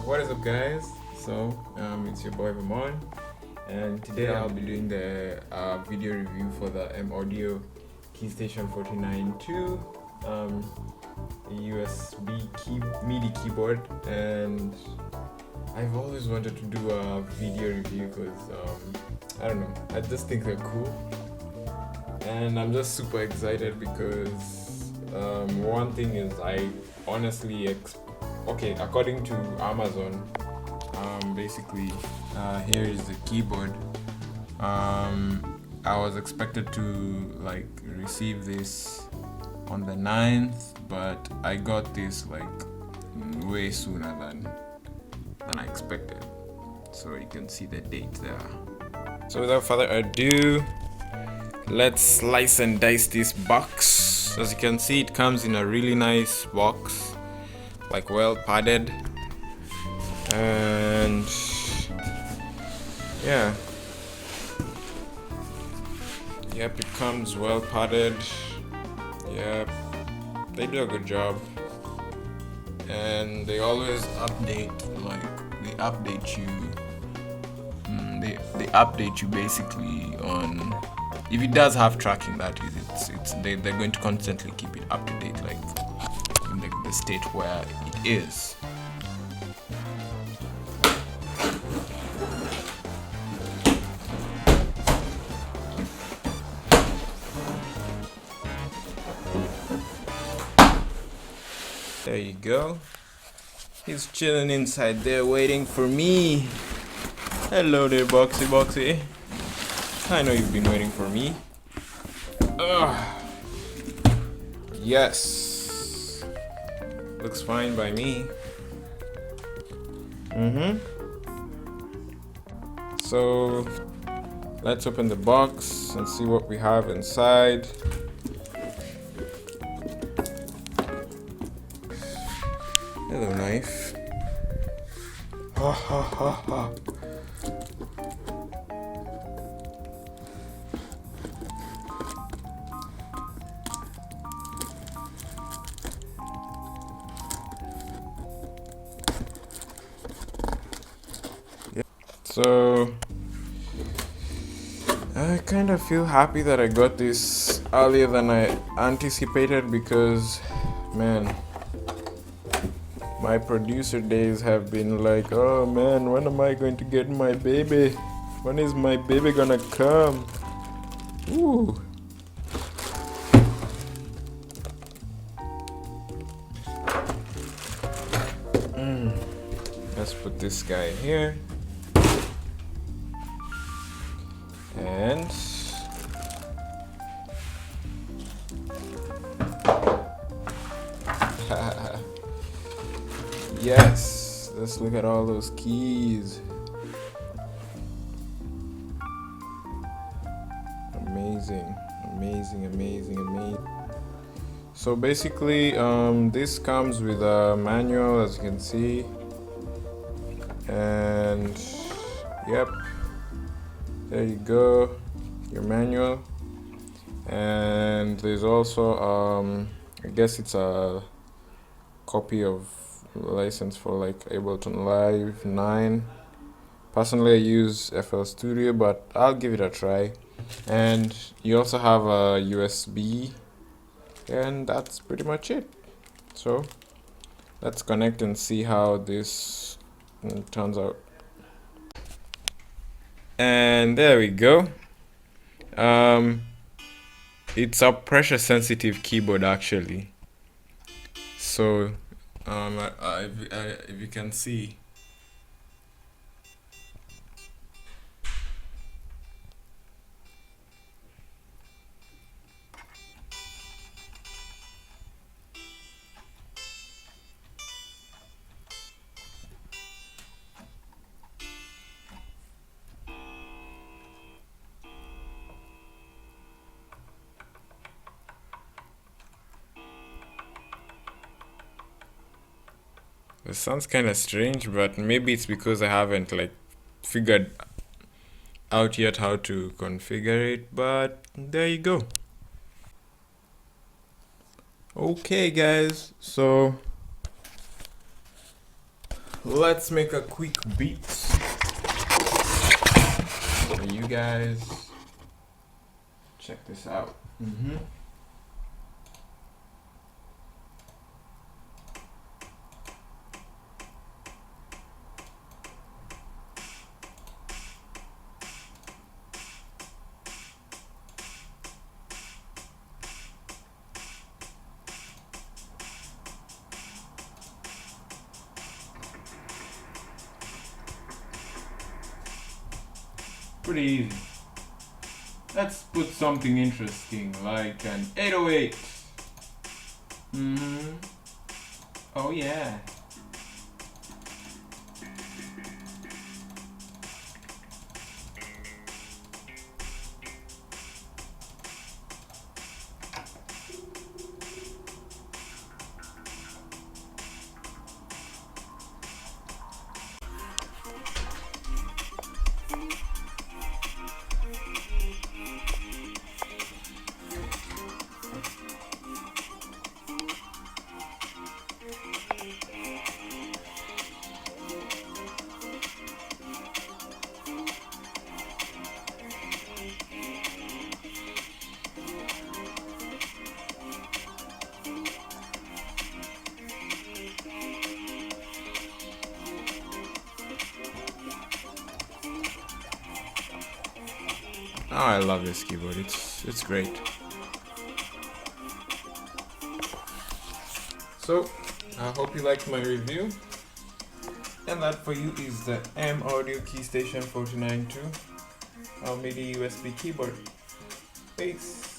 What is up, guys? It's your boy Vamon, and today I'll be doing the video review for the M-Audio Keystation 492 USB MIDI keyboard. And I've always wanted to do a video review because I don't know, I just think they're cool, and I'm just super excited because one thing is I honestly according to Amazon, basically here is the keyboard. I was expected to receive this on the 9th, but I got this way sooner than I expected, so you can see the date there. So without further ado, let's slice and dice this box. As you can see, it comes in a really nice box, well padded, and yeah, yep, it comes well padded. Yep, they do a good job, and they always update, they update you basically on, if it does have tracking, that is, they're going to constantly keep it up to date, in the state where it is. There you go. He's chilling inside there waiting for me. Hello there, Boxy. I know you've been waiting for me. Yes. Looks fine by me. So let's open the box and see what we have inside. Hello, knife. Ha ha ha ha. So I kind of feel happy that I got this earlier than I anticipated, because man, my producer days have been like, oh man, when am I going to get my baby? When is my baby gonna come? Ooh. Let's put this guy here. And yes, let's look at all those keys. Amazing. So basically, this comes with a manual, as you can see, and yep, there you go, your manual. And there's also I guess it's a copy of license for Ableton Live 9. Personally, I use FL Studio, but I'll give it a try. And you also have a USB, and that's pretty much it. So let's connect and see how this turns out. And there we go. It's a pressure sensitive keyboard actually. So if you can see, it sounds kind of strange, but maybe it's because I haven't figured out yet how to configure it, but there you go. Okay guys, so let's make a quick beat for you guys. Check this out. Pretty easy. Let's put something interesting like an 808. Oh yeah. Oh, I love this keyboard. It's great. So, I hope you liked my review. And that for you is the M Audio Keystation 492 MIDI USB keyboard. Peace.